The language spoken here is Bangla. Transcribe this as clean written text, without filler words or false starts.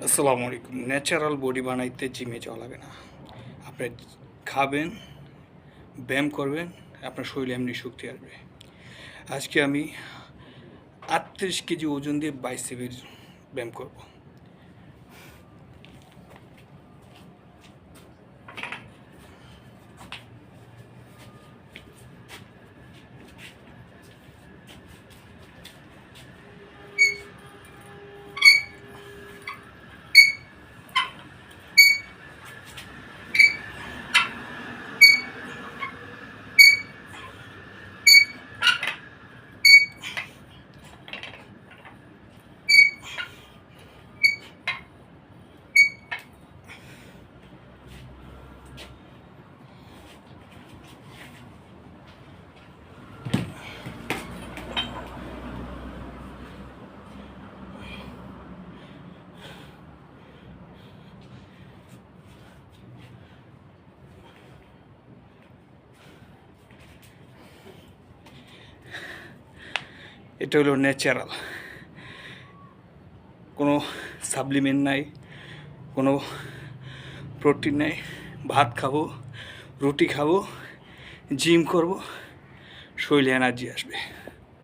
আসসালামু আলাইকুম। ন্যাচারাল বডি বানাইতে জিমে যাওয়া লাগে না। আপনি খাবেন, ব্যায়াম করবেন, আপনার শরীরে এমনি শক্তি আসবে। আজকে আমি ৩৮ কেজি ওজন দিয়ে বাইসেপের ব্যায়াম করব। এটা হলো ন্যাচারাল, কোনো সাপ্লিমেন্ট নাই, কোনো প্রোটিন নাই। ভাত খাবো, রুটি খাবো, জিম করব, শরীরে এনার্জি আসবে।